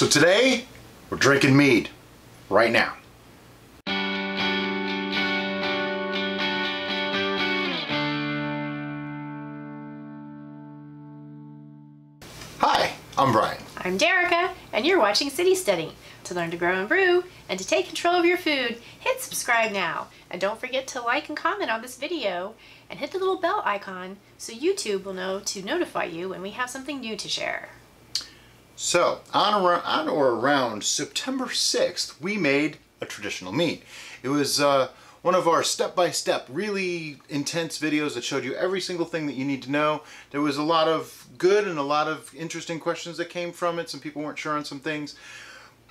So today, we're drinking mead. Right now. Hi, I'm Brian. I'm Derica, and you're watching City Steading. To learn to grow and brew, and to take control of your food, hit subscribe now. And don't forget to like and comment on this video, and hit the little bell icon so YouTube will know to notify you when we have something new to share. So, on or around September 6th, we made a traditional mead. It was one of our step-by-step, really intense videos that showed you every single thing that you need to know. There was a lot of good and a lot of interesting questions that came from it. Some people weren't sure on some things.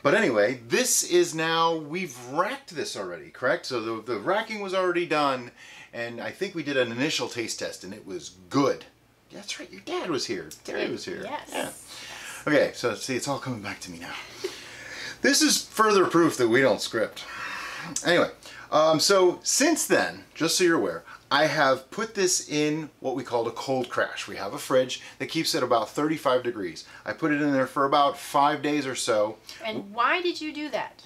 But anyway, this is now, we've racked this already, correct? So the racking was already done, and I think we did an initial taste test, and it was good. That's right, your dad was here. Terry was here. Yes. Yeah. Okay, so see, it's all coming back to me now. This is further proof that we don't script. Anyway, so since then, just so you're aware, I have put this in what we called a cold crash. We have a fridge that keeps it about 35 degrees. I put it in there for about 5 days or so. And why did you do that?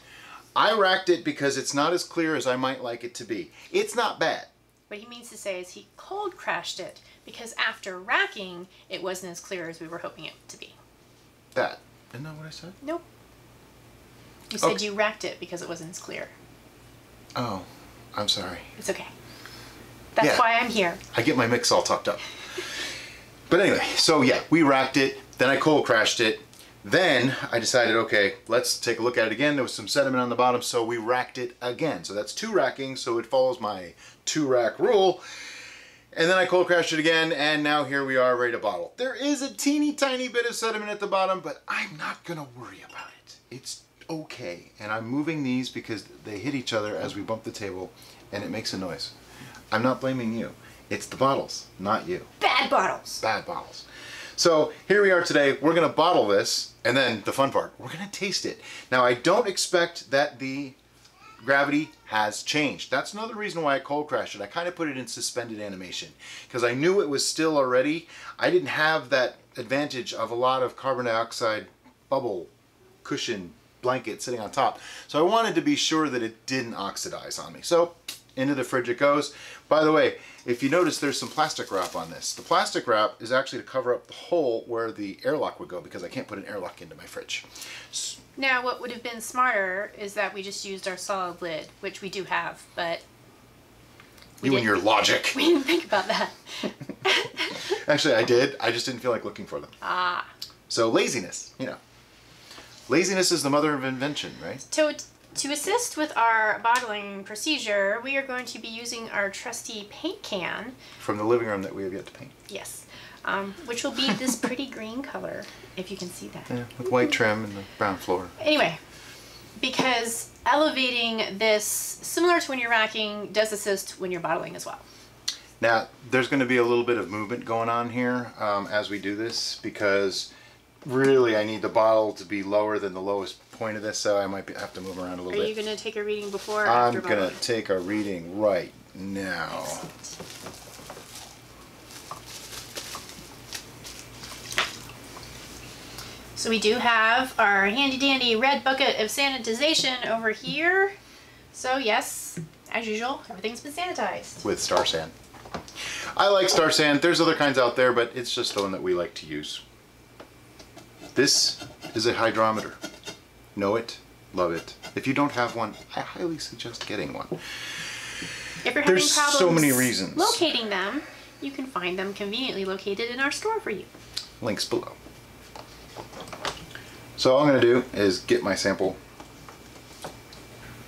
I racked it because it's not as clear as I might like it to be. It's not bad. What he means to say is he cold crashed it because after racking, it wasn't as clear as we were hoping it to be. That. Isn't that what I said? Nope. You said you racked it because it wasn't as clear. Oh, I'm sorry. It's okay. That's why I'm here. I get my mix all tucked up. But anyway, so yeah, we racked it, then I cold crashed it, then I decided, okay, let's take a look at it again. There was some sediment on the bottom, so we racked it again. So that's 2 rackings, so it follows my 2 rack rule. And then I cold crashed it again, and now here we are ready to bottle. There is a teeny tiny bit of sediment at the bottom, but I'm not gonna worry about it. It's okay. And I'm moving these because they hit each other as we bump the table, and it makes a noise. I'm not blaming you. It's the bottles, not you. Bad bottles. Bad bottles. So here we are today. We're gonna bottle this, and then the fun part, we're gonna taste it. Now I don't expect that the gravity has changed. That's another reason why I cold crashed it. I kind of put it in suspended animation because I knew it was still already. I didn't have that advantage of a lot of carbon dioxide bubble cushion blanket sitting on top. So I wanted to be sure that it didn't oxidize on me. So into the fridge it goes. By the way, if you notice, there's some plastic wrap on this. The plastic wrap is actually to cover up the hole where the airlock would go because I can't put an airlock into my fridge. Now, what would have been smarter is that we just used our solid lid, which we do have, but you and your logic. We didn't think about that. Actually, I did. I just didn't feel like looking for them. Ah. So laziness, you know. Laziness is the mother of invention, right? To assist with our bottling procedure, we are going to be using our trusty paint can. From the living room that we have yet to paint. Yes. Which will be this pretty green color, if you can see that. Yeah, with white trim and the brown floor. Anyway, because elevating this, similar to when you're racking, does assist when you're bottling as well. Now, there's going to be a little bit of movement going on here as we do this, because really I need the bottle to be lower than the lowest point of this, so I might have to move around a little bit. Are you going to take a reading before or after bottling? I'm going to take a reading right now. Excellent. So we do have our handy dandy red bucket of sanitization over here. So yes, as usual, everything's been sanitized. With Star San. I like Star San. There's other kinds out there, but it's just the one that we like to use. This is a hydrometer. Know it, love it. If you don't have one, I highly suggest getting one. If you're having There's problems so many reasons. locating them, you can find them conveniently located in our store for you. Links below. So all I'm going to do is get my sample.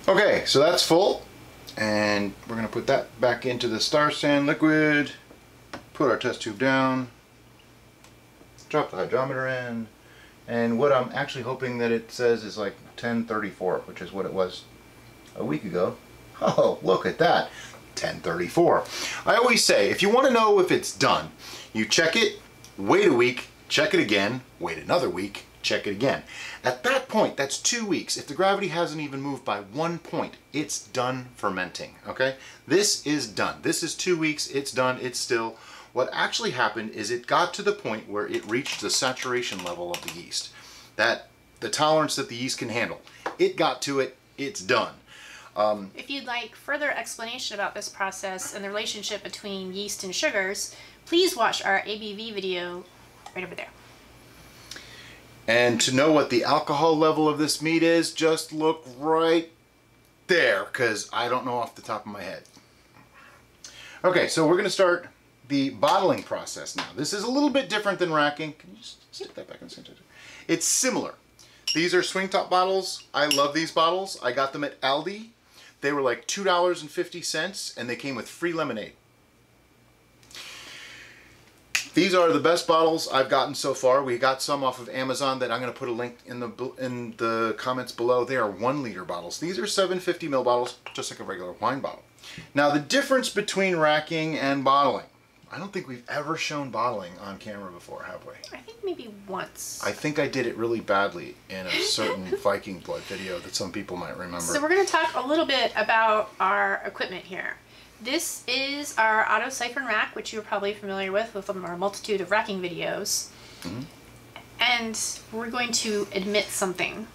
Okay, so that's full. And we're going to put that back into the Star San liquid. Put our test tube down. Drop the hydrometer in. And what I'm actually hoping that it says is like 1034, which is what it was a week ago. Oh, look at that. 1034. I always say, if you want to know if it's done, you check it, wait a week, check it again, wait another week, check it again. At that point, that's 2 weeks. If the gravity hasn't even moved by 1 point, it's done fermenting, okay? This is done. This is 2 weeks, it's done, it's still. What actually happened is it got to the point where it reached the saturation level of the yeast. That the tolerance that the yeast can handle. It got to it, it's done. If you'd like further explanation about this process and the relationship between yeast and sugars, please watch our ABV video right over there. And to know what the alcohol level of this mead is, just look right there, because I don't know off the top of my head. Okay, so we're going to start the bottling process now. This is a little bit different than racking. Can you just stick that back in the center? It's similar. These are swing top bottles. I love these bottles. I got them at Aldi. They were like $2.50 and they came with free lemonade. These are the best bottles I've gotten so far. We got some off of Amazon that I'm going to put a link in the comments below. They are 1 liter bottles. These are 750 ml bottles, just like a regular wine bottle. Now the difference between racking and bottling. I don't think we've ever shown bottling on camera before, have we? I think maybe once. I think I did it really badly in a certain Viking blood video that some people might remember. So we're going to talk a little bit about our equipment here. This is our auto siphon rack, which you're probably familiar with our multitude of racking videos. Mm-hmm. And we're going to admit something.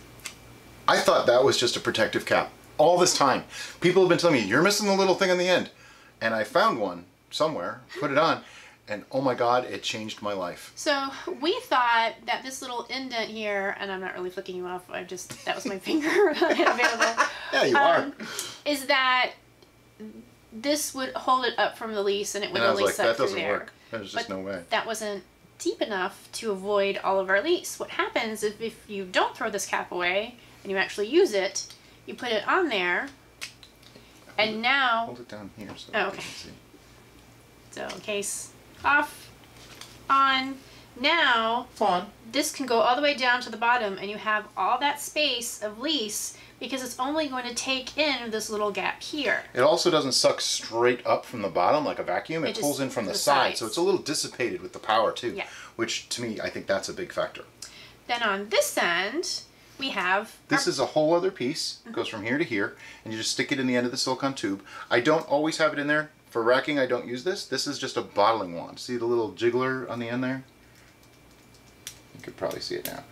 I thought that was just a protective cap. All this time, people have been telling me, you're missing the little thing on the end. And I found one somewhere, put it on, and oh my god, it changed my life. So we thought that this little indent here, and I'm not really flicking you off, that was my finger available. Yeah, you are. Is that this would hold it up from the lease and it would only suck through there. That doesn't work. There's just no way. That wasn't deep enough to avoid all of our leaks. What happens is if you don't throw this cap away and you actually use it, you put it on there, and now... Hold it down here so you can see. So case off, on. Now, this can go all the way down to the bottom and you have all that space of lease because it's only going to take in this little gap here. It also doesn't suck straight up from the bottom like a vacuum. It pulls in from the side, so it's a little dissipated with the power too, which to me, I think that's a big factor. Then on this end, we have... This is a whole other piece. It goes from here to here, and you just stick it in the end of the silicone tube. I don't always have it in there. For racking, I don't use this. This is just a bottling wand. See the little jiggler on the end there? You could probably see it now.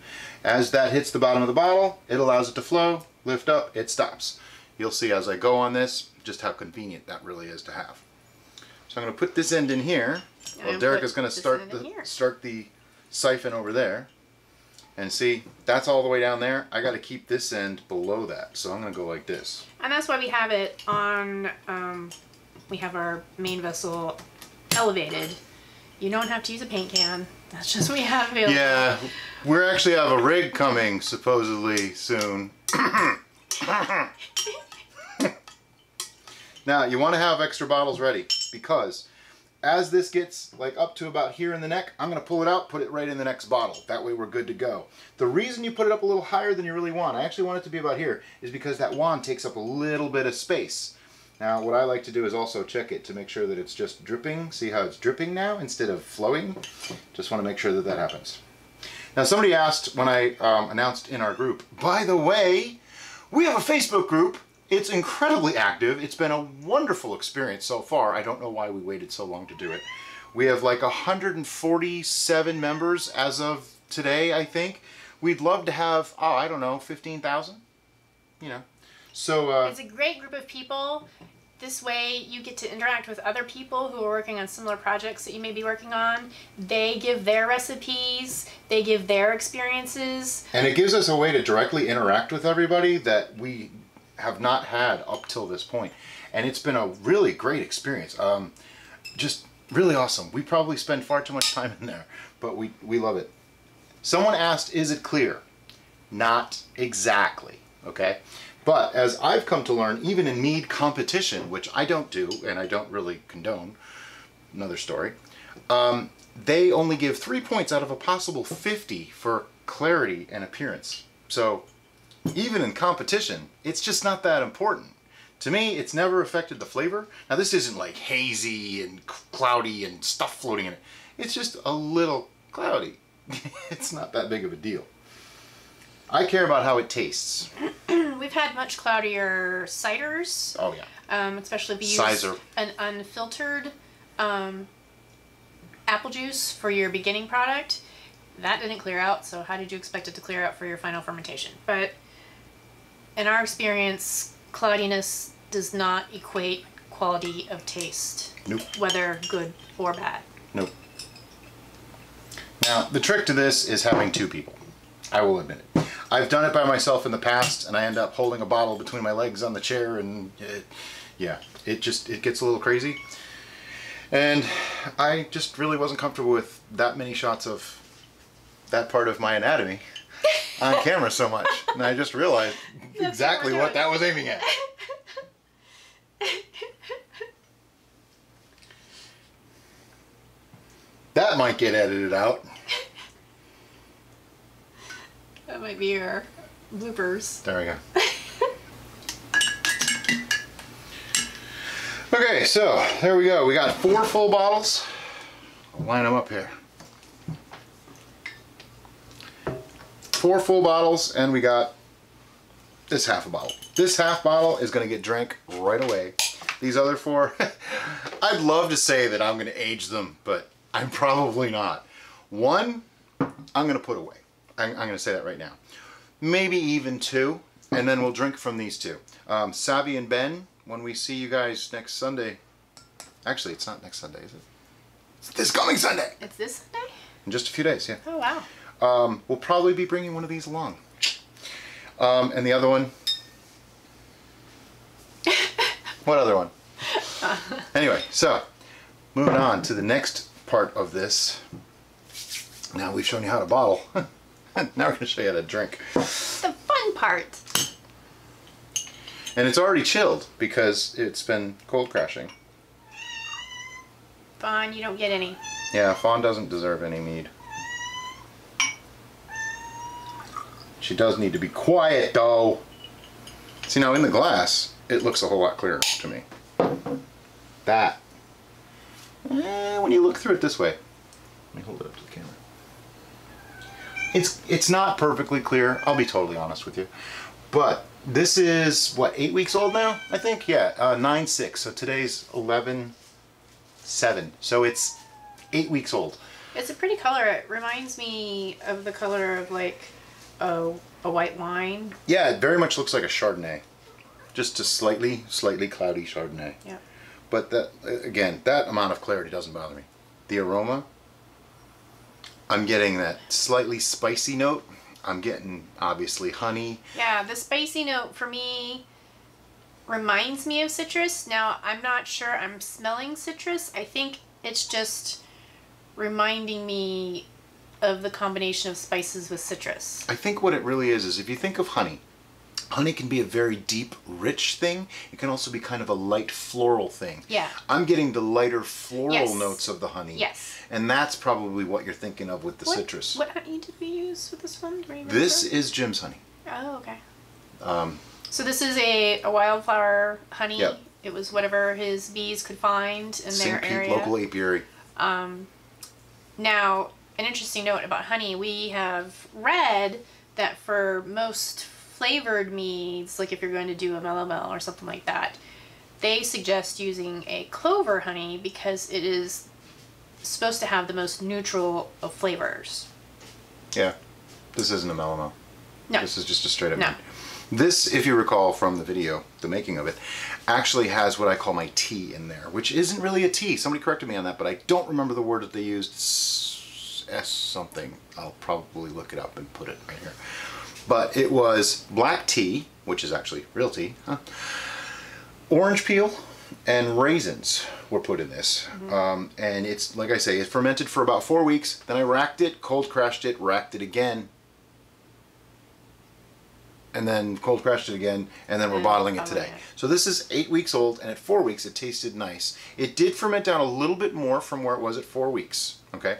As that hits the bottom of the bottle, it allows it to flow, lift up, it stops. You'll see as I go on this, just how convenient that really is to have. So I'm going to put this end in here. Well, Derek is going to start the siphon over there. And see, that's all the way down there. I got to keep this end below that. So I'm going to go like this. And that's why we have it on... we have our main vessel elevated. You don't have to use a paint can. That's just what we have available. Yeah, we actually have a rig coming supposedly soon. Now, you want to have extra bottles ready because as this gets like up to about here in the neck, I'm going to pull it out, put it right in the next bottle. That way we're good to go. The reason you put it up a little higher than you really want, I actually want it to be about here, is because that wand takes up a little bit of space. Now, what I like to do is also check it to make sure that it's just dripping. See how it's dripping now instead of flowing? Just want to make sure that that happens. Now, somebody asked when I announced in our group, by the way, we have a Facebook group. It's incredibly active. It's been a wonderful experience so far. I don't know why we waited so long to do it. We have like 147 members as of today, I think. We'd love to have, oh, I don't know, 15,000? You know. So it's a great group of people. This way you get to interact with other people who are working on similar projects that you may be working on. They give their recipes, they give their experiences. And it gives us a way to directly interact with everybody that we have not had up till this point. And it's been a really great experience. Just really awesome. We probably spend far too much time in there, but we love it. Someone asked, is it clear? Not exactly, okay? But as I've come to learn, even in mead competition, which I don't do and I don't really condone, another story, they only give 3 points out of a possible 50 for clarity and appearance. So even in competition, it's just not that important. To me, it's never affected the flavor. Now this isn't like hazy and cloudy and stuff floating in it. It's just a little cloudy. It's not that big of a deal. I care about how it tastes. We've had much cloudier ciders. Oh yeah. Especially if you use an unfiltered apple juice for your beginning product. that didn't clear out, so how did you expect it to clear out for your final fermentation? But in our experience, cloudiness does not equate quality of taste. Nope. Whether good or bad. Nope. Now, the trick to this is having two people. I will admit it. I've done it by myself in the past, and I end up holding a bottle between my legs on the chair, and it gets a little crazy. And I just really wasn't comfortable with that many shots of that part of my anatomy on camera so much. And I just realized exactly what that was aiming at. That might get edited out. That might be your bloopers. There we go. Okay, so there we go. We got 4 full bottles. I'll line them up here. 4 full bottles, and we got this half a bottle. This half bottle is going to get drank right away. These other 4, I'd love to say that I'm going to age them, but I'm probably not. 1, I'm going to put away. I'm going to say that right now. Maybe even 2, and then we'll drink from these 2. Savvy and Ben, when we see you guys next Sunday. Actually, it's not next Sunday, is it? It's this coming Sunday. It's this Sunday? In just a few days, yeah. Oh, wow. We'll probably be bringing one of these along. And the other one. What other one? Anyway, so moving on to the next part of this. Now we've shown you how to bottle. Now we're going to show you how to drink. The fun part. And it's already chilled because it's been cold crashing. Fawn, you don't get any. Yeah, Fawn doesn't deserve any mead. She does need to be quiet, though. See, now in the glass, it looks a whole lot clearer to me. That. When you look through it this way. Let me hold it up to the camera. It's not perfectly clear, I'll be totally honest with you. But this is, what, 8 weeks old now, I think? Yeah, 9/6, so today's 11/7. So it's 8 weeks old. It's a pretty color. It reminds me of the color of, like, a white wine. Yeah, it very much looks like a Chardonnay. Just a slightly cloudy Chardonnay. Yeah. But that, again, that amount of clarity doesn't bother me. The aroma, I'm getting that slightly spicy note. I'm getting, obviously, honey. Yeah, the spicy note for me reminds me of citrus. Now, I'm not sure I'm smelling citrus. I think it's just reminding me of the combination of spices with citrus. I think what it really is if you think of honey, honey can be a very deep, rich thing. It can also be kind of a light floral thing. Yeah. I'm getting the lighter floral Yes. notes of the honey. Yes. And that's probably what you're thinking of with the citrus. What honey did we use with this one? Do you remember? This is Jim's honey. Oh, okay. Um, So this is a wildflower honey. Yep. It was whatever his bees could find in their St. Pete area. local apiary. Now, an interesting note about honey, we have read that for most flavored meads, like if you're going to do a mellow or something like that, they suggest using a clover honey because it is supposed to have the most neutral of flavors. Yeah. This isn't a mellow. No. This is just a straight up No. mead. This, if you recall from the video, the making of it, actually has what I call my tea in there, which isn't really a tea. Somebody corrected me on that, but I don't remember the word that they used. S something. I'll probably look it up and put it right here. But it was black tea, which is actually real tea, orange peel, and raisins were put in this. Mm-hmm. And it's, like I say, it fermented for about 4 weeks. Then I racked it, cold crashed it, racked it again, and then cold crashed it again, and then we're bottling it today. So this is 8 weeks old, and at 4 weeks it tasted nice. It did ferment down a little bit more from where it was at 4 weeks. Okay,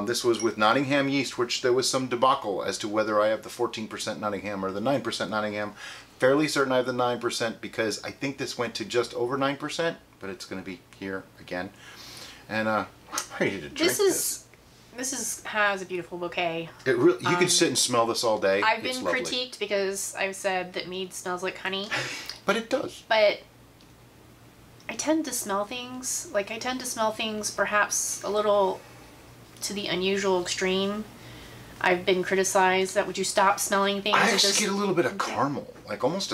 this was with Nottingham yeast, which there was some debacle as to whether I have the 14% Nottingham or the 9% Nottingham. Fairly certain I have the 9% because I think this went to just over 9%, but it's going to be here again. And I'm ready to drink this. This has a beautiful bouquet. It really, you could sit and smell this all day. I've It's been lovely. critiqued because I've said that mead smells like honey. But it does. But I tend to smell things, perhaps a little to the unusual extreme. I've been criticized that would you stop smelling things? I actually get a little bit of caramel, like almost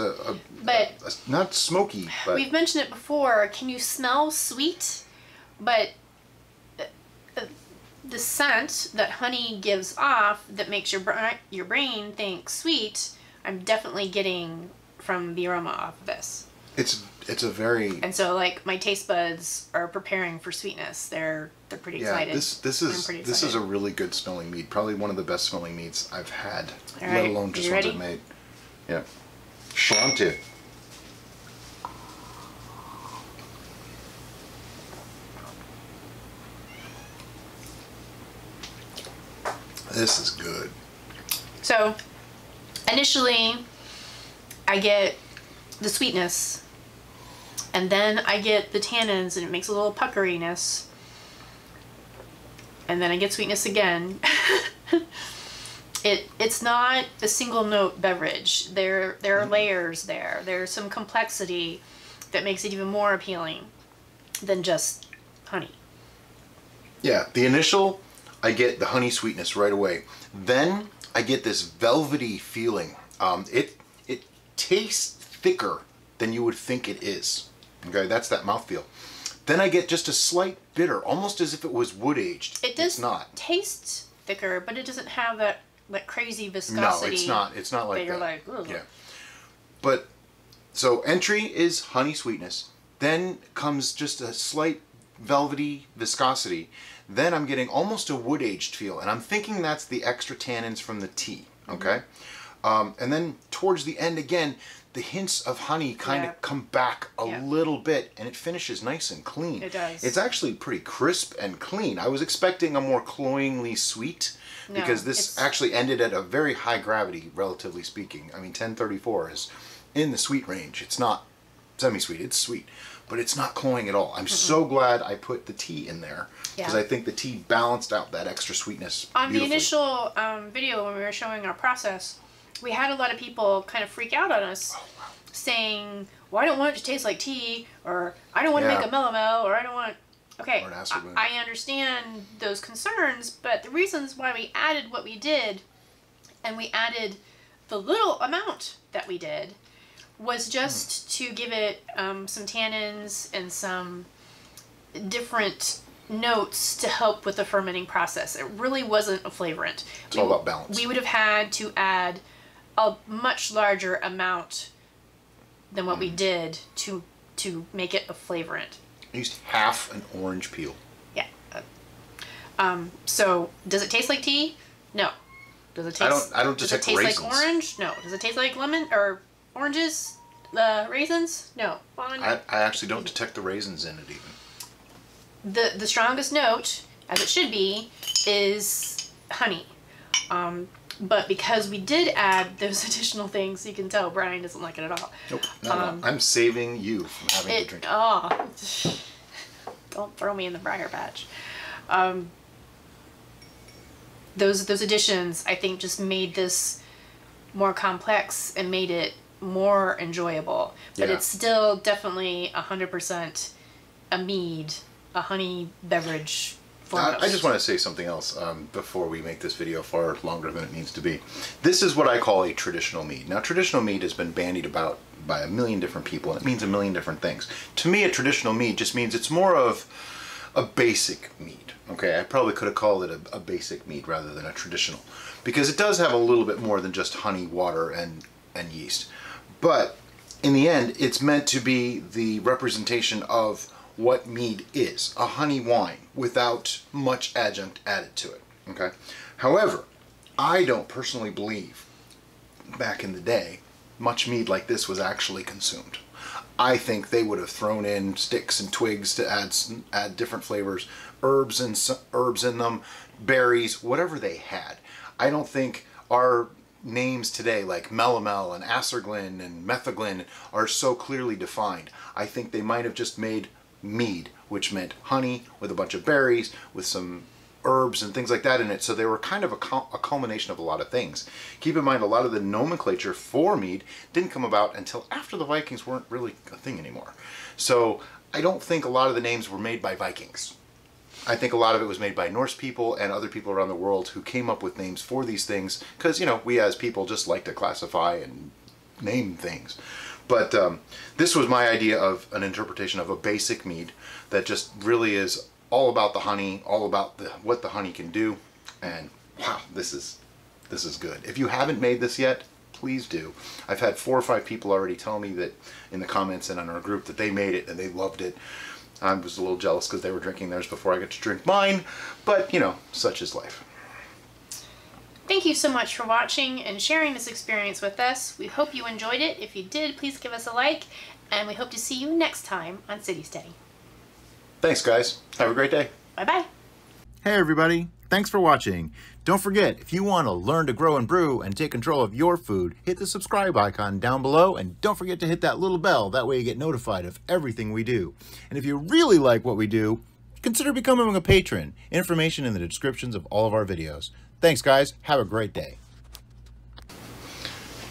not smoky, but... We've mentioned it before, can you smell sweet? But the scent that honey gives off that makes your brain think sweet, I'm definitely getting from the aroma off of this. It's a very... And so, like, my taste buds are preparing for sweetness. They're pretty excited. This is a really good smelling mead. Probably one of the best smelling meads I've had. All let right. alone just You ones ready? I've made. Yeah. Shanti. This is good. So, initially, I get the sweetness, and then I get the tannins, and it makes a little puckeriness, and then I get sweetness again. It's not a single note beverage. There are layers there. There's some complexity that makes it even more appealing than just honey. Yeah, the initial, I get the honey sweetness right away. Then I get this velvety feeling. It tastes thicker than you would think it is. Okay, that's that mouthfeel. Then I get just a slight bitter, almost as if it was wood aged. It does It's not. taste thicker, but it doesn't have that crazy No, viscosity. it's not. It's not like that. You're that. like, ugh. Yeah. But so entry is honey sweetness. Then comes just a slight velvety viscosity. Then I'm getting almost a wood aged feel, and I'm thinking that's the extra tannins from the tea. Okay. And then towards the end again, the hints of honey kind of come back a little bit, and it finishes nice and clean. It does. It's actually pretty crisp and clean. I was expecting a more cloyingly sweet, because this actually ended at a very high gravity, relatively speaking. I mean, 1034 is in the sweet range. It's not semi-sweet, it's sweet, but it's not cloying at all. I'm so glad I put the tea in there, because I think the tea balanced out that extra sweetness On the beautifully. initial video when we were showing our process, we had a lot of people kind of freak out on us, saying, well, I don't want it to taste like tea, or I don't want to make a mellow, or I don't want... Okay, I understand those concerns, but the reasons why we added what we did, and we added the little amount that we did, was just to give it some tannins and some different notes to help with the fermenting process. It really wasn't a flavorant. It's all about balance. We would have had to add a much larger amount than what we did to make it a flavorant. I used half an orange peel. Yeah. So does it taste like tea? No. Does it taste? I don't detect raisins. Does it taste like orange? No. Does it taste like lemon or oranges? Raisins? No. I actually don't detect the raisins in it even. The strongest note, as it should be, is honey. But because we did add those additional things, you can tell Brian doesn't like it at all. Nope, not at all. I'm saving you from having to drink it. Oh, don't throw me in the briar patch. Those additions, I think, just made this more complex and made it more enjoyable. But it's still definitely 100% a mead, a honey beverage. I just want to say something else before we make this video far longer than it needs to be. This is what I call a traditional mead. Now, traditional mead has been bandied about by a million different people, and it means a million different things. To me, a traditional mead just means it's more of a basic mead. Okay, I probably could have called it a basic mead rather than a traditional, because it does have a little bit more than just honey, water, and yeast. But in the end, it's meant to be the representation of what mead is, a honey wine without much adjunct added to it. Okay. However, I don't personally believe back in the day much mead like this was actually consumed. I think they would have thrown in sticks and twigs to add different flavors, herbs in them, berries, whatever they had. I don't think our names today like melomel and acerglyn and metheglyn are so clearly defined. I think they might have just made mead, which meant honey with a bunch of berries with some herbs and things like that in it. So they were kind of a culmination of a lot of things. Keep in mind, a lot of the nomenclature for mead didn't come about until after the Vikings weren't really a thing anymore. So I don't think a lot of the names were made by Vikings. I think a lot of it was made by Norse people and other people around the world who came up with names for these things because, you know, we as people just like to classify and name things. But this was my idea of an interpretation of a basic mead that just really is all about the honey, all about what the honey can do. And wow, this is good. If you haven't made this yet, please do. I've had 4 or 5 people already tell me that in the comments and on our group that they made it and they loved it. I was a little jealous because they were drinking theirs before I got to drink mine, but you know, such is life. Thank you so much for watching and sharing this experience with us. We hope you enjoyed it. If you did, please give us a like, and we hope to see you next time on City Steading. Thanks, guys. Have a great day. Bye-bye. Hey, everybody. Thanks for watching. Don't forget, if you want to learn to grow and brew and take control of your food, hit the subscribe icon down below, and don't forget to hit that little bell. That way you get notified of everything we do. And if you really like what we do, consider becoming a patron. Information in the descriptions of all of our videos. Thanks, guys. Have a great day.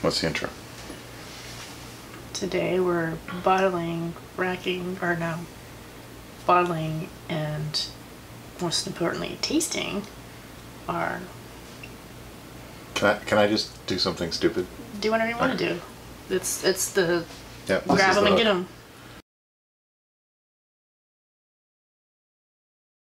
What's the intro? Today we're bottling and most importantly tasting our... Can I just do something stupid? Do whatever you want to do. It's the yeah, grab them and get them.